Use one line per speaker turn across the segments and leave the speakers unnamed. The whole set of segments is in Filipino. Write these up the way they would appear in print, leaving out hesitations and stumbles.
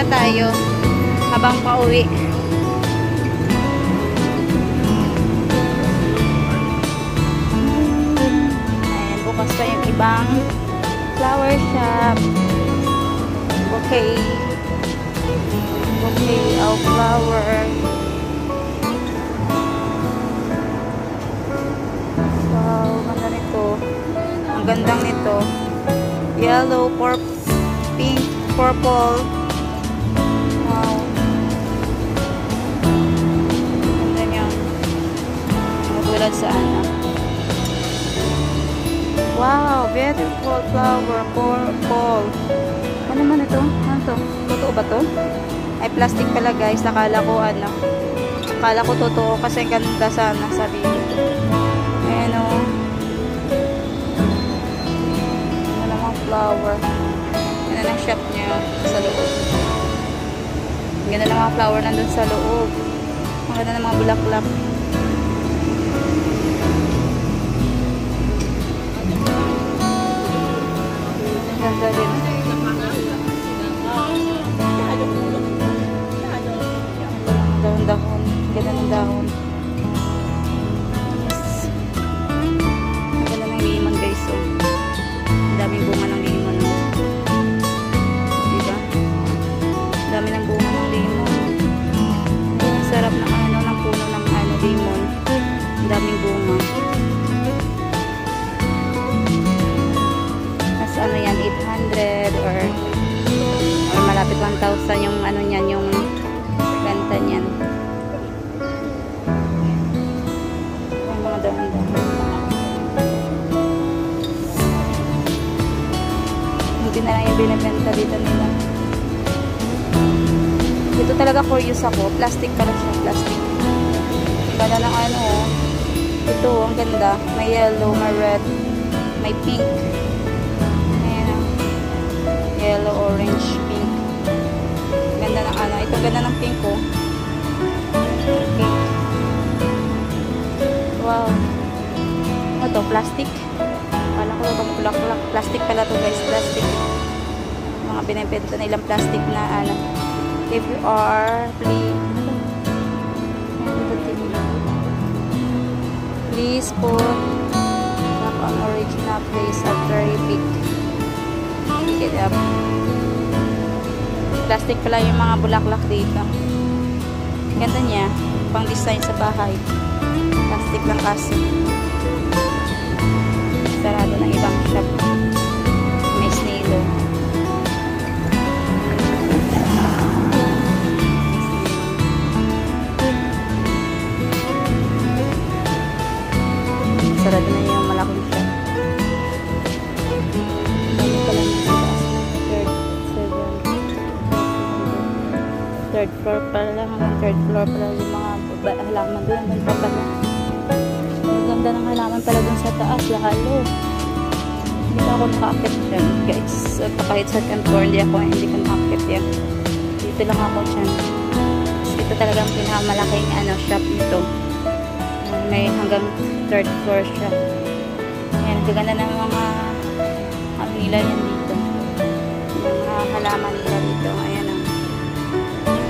tayo habang pauwi. Ayan, bukas pa yung ibang flower shop. Bouquet of flower. Wow, ganda nito. Ang gandang nito. Yellow, pink, purple. Wow. Ganda niya. Matulad sa ano. Wow, beautiful flower, purple. Ano naman ito? Ano to? Totoo ba to? Ay, plastic pala guys. Akala ko ano. Akala ko totoo kasi ganda sana sa video. Ayan o. Ano namang flower. Ganda ng shop niya sa loob. Ganda ng mga flower nandun sa loob. Ang ganda ng mga bulaklak. Ganda din. Dahon-dahon. Ganda ng dahon. Yes. Ang ganda ng limon guys. So, ang daming bunga ng limon. Diba? Ang dami ng bunga ng limon. Ang sarap ng ano, ng puno ng ano, limon. Ang daming bunga. Mas ano yan, 800 or malapit 1,000 yung ano niyan, yung ganta niyan. Yung mga dahon-dahon. Hindi na lang yung binibenta dito nila. Ito talaga curious ako. Plastic pala siya. Plastic. Ganda ng ano. Ito, ang ganda. May yellow, may red, may pink. Ayan. Yellow, orange, pink. Ganda ng ano. Ito ganda ng pink ko. Pink. Wow. Ano to? Plastic? Kala ko itong bulaklak. Plastic pala to guys. Plastic. Mga binibenta nilang plastic na ano. If you are please put knock on original place after you pick it up. Plastic pala yung mga bulaklak dito. Ganda niya. Pang design sa bahay. Plastic lang kasi. Sarado ng ibang shop. May snailo. Sarado na yung malaking shop. Dami pa lang sa taas. Third floor pala lang. Third floor pala yung mga halaman doon. Doon pa pala. Ang ganda ng halaman pala doon sa taas. Lalo. Hindi pa ako nakakit dyan, guys. Kahit second floor, hindi ko nakakit yan. Dito lang ako dyan. Ito talagang pinakamalaking ano, shop nito. May hanggang third floor siya. Ayan, gaganda ng mga ano nila yan dito. Yung mga halaman nila dito. Ayan o.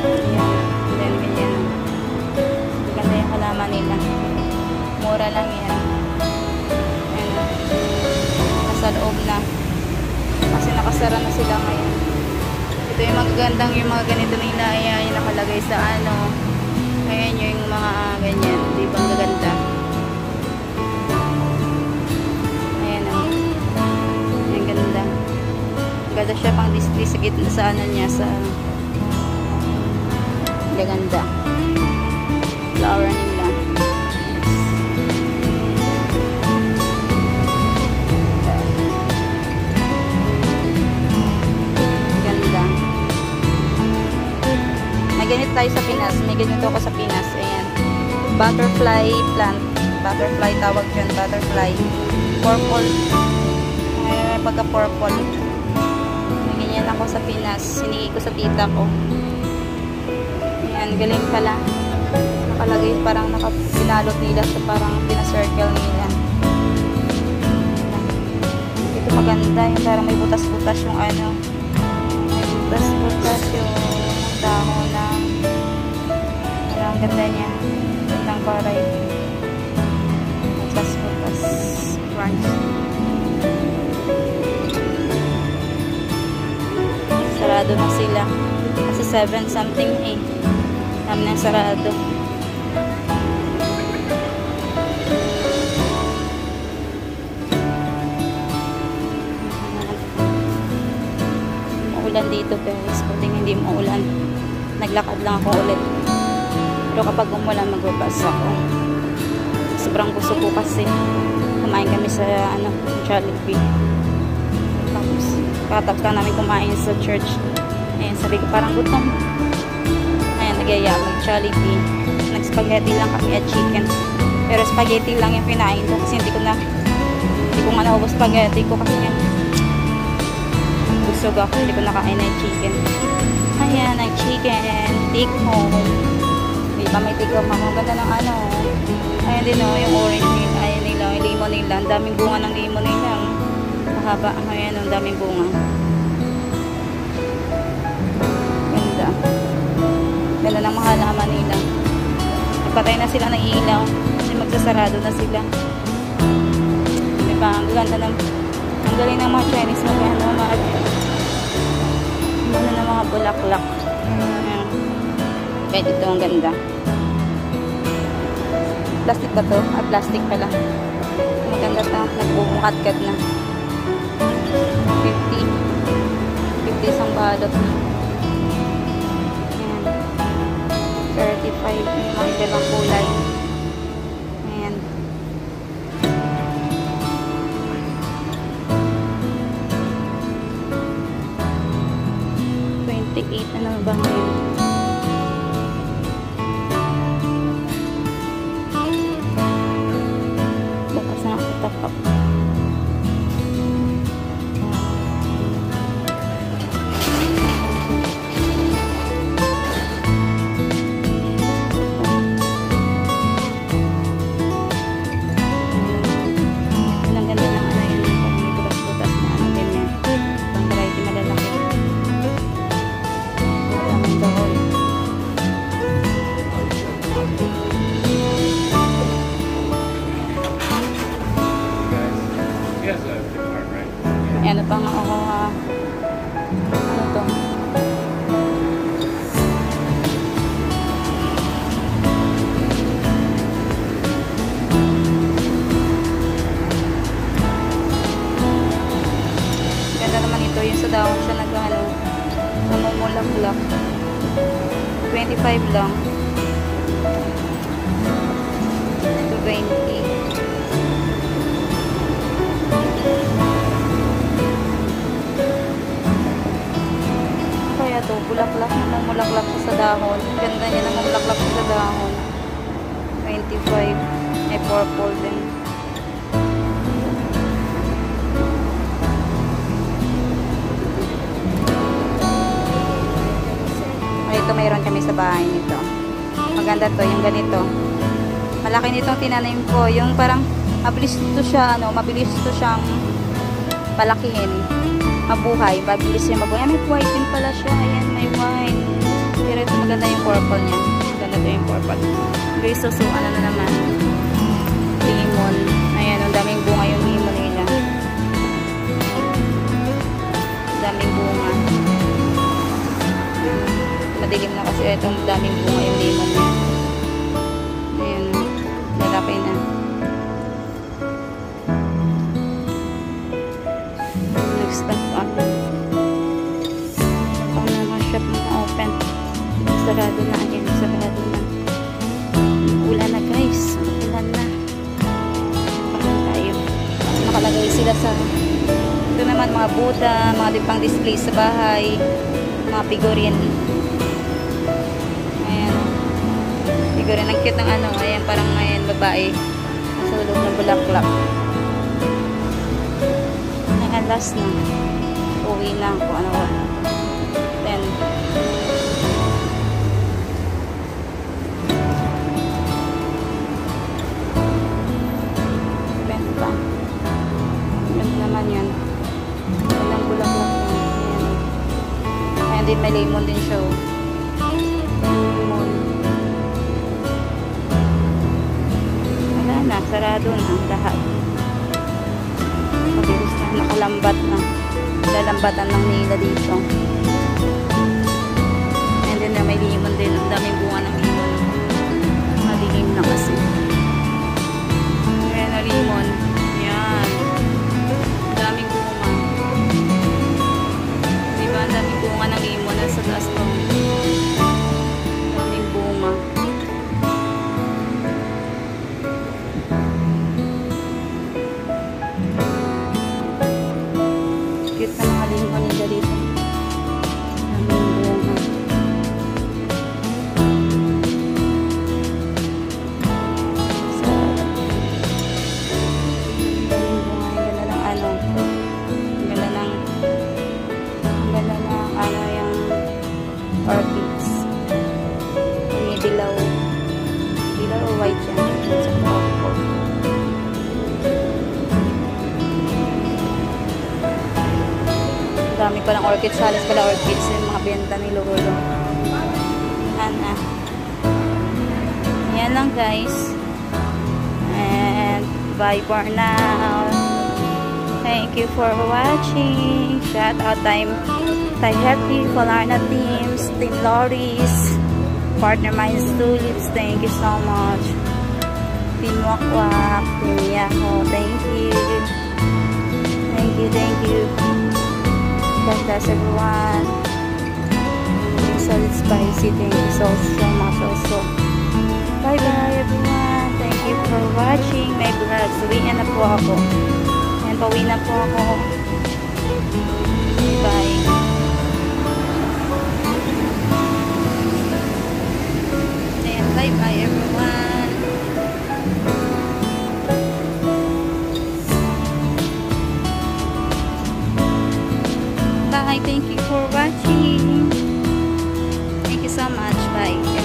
Ayan. Ganyan. Gaganda yung halaman nila. Mura lang yan. Ayan. Nasa loob na. Kasi nakasara na sila ngayon. Ito yung magagandang yung mga ganito nila. Ayan, yung nakalagay sa ano. Ayan yung mga ganyan. Di ba ang gaganda? Ayan o. Ayan, ganda. Ganda siya pang display sa gitna sa ano niya. Sa gaganda. Flower nila. Ganda. May ganito tayo sa Pinas. May ganito ako sa Pinas. Ayan. Butterfly plant. Butterfly tawag yun. Butterfly. Purple. Ayan, pagka-purple. May ganyan ako sa Pinas. Sinigi ko sa tita ko. Ayan, galing pala. Nakalagay parang pinalot nila sa parang pinacircle nila. Ito maganda. Yung parang may butas-butas yung ano. May butas-butas yung dahon ng ang ganda niya. Gandang paray. Butas crunch. Sarado na sila. Kasi 7 something eh. Namin ang sarado. Maulan dito guys. Kung hindi maulan, naglakad lang ako ulit. Pero kapag umulan, magbabasa ako. Sobrang gusto ko kasi. Kumain kami sa Jollibee. Tapos, katapos lang namin kumain sa church. Ayan, sabi ko parang gutom. Ayan, nagyaya mag-Jollibee. Nag-spaghetti lang kami at chicken. Pero spaghetti lang yung pinain ko kasi hindi ko nga naubos spaghetti ko kasi yan. Busog ako, hindi ko nakain na yung chicken. Ayan, nag-chicken. Take home. Diba, may take home ako. Ganda ng ayan din yung orange nila. Ayan nila, yung limon nila. Ang daming bunga ng limon nila. Mahaba. Ayan, ang daming bunga. Ganda. Ganda ng mga halaman nila. Nagpatay na sila ng ilaw. Kasi magsasarado na sila. Diba, ang ganda ng ang galing ng mga Chinese ng mga bulaklak. Ayan. Kahit ito ang ganda. Plastic ba to? Plastic pala. Maganda ito. Nagbumukat-kat na. 50 isang balot na. Ayan. 35 yung mga ibang kulay. Ayan. Ano ba ngayon? Bukas na ako tapap. Ang ganda ng yun. May butas-butas na ganyan. Ang variety malalaki. Ano pa nga ako ano to? Ganda naman ito yung sa dahon siya namumulaklak. 25 lang. 20. Bulaklak, namumulaklak siya sa dahon. Ganda niya, namumulaklak siya sa dahon. 25. May purple din. Ito mayroon kami sa bahay nito. Maganda to, yung ganito. Malaki nitong tinanim ko. Yung parang mabilis to siya, mabilis to siyang palakihin. Mabuhay, mabilis siya mabuhay. May white din pala siya. Ayan, may white. Pero ito maganda yung purple niya. Maganda to yung purple. Okay, so ano na naman. Limon. Ayan, ang daming bunga yung limon nila. Ang daming bunga. Madilim na kasi itong daming bunga yung limon niya. Ayan, lalaki na. Next up ang mga shop na open. Sarado na. Ayan, sarado na. Ulan na guys. Ulan na. Pakan tayo. Nakalagay sila sa ito naman mga Buddha, mga dipang display sa bahay, mga figurine. Ayan. Figurine. Ang cute ng ayan, parang ayan, babae. Nasa loob ng bulaklak. Last na. Uwi na ako. 10. Benta. Ganda naman yan. Gandang bulaklak yan. Ayan din, may lemon din siya. limon. Wala na, sarado na lahat. Mabilis na, nakalambat na. Lalambatan ng nila dito. And then may limon din. Ang daming bunga ng limon. Madilim na kasi. Ayan na limon. Yan. Ang daming bunga. Diba? Ang daming bunga ng limon. Nasa taas to. Ang daming bunga. Cute na mga limon nila dito. Ang daming bunga. So, ang daming bunga. Ang ganda ng ano. Ang ganda ng ano yung orchids. May dilaw. Dilaw o white yan. Sa purple. Dami pa ng orchids. Halos pala orchids yung mga benta ni Lolo. Ana. Yan lang guys. And bye for now. Thank you for watching. Shout out time Happy, Polarna Teams, Team Loris, Partner Minds Tulips. Thank you so much. Team Wakwak, Team Yahoo. Thank you. Thank you, thank you. God bless everyone. Solid Spicy, thank you so much also. Bye bye everyone. Thank you for watching my vlog. Uwian na po ako. Yan, pauwi na po ako. Bye. And bye bye everyone. Bye. Thank you for watching. Thank you so much. Bye.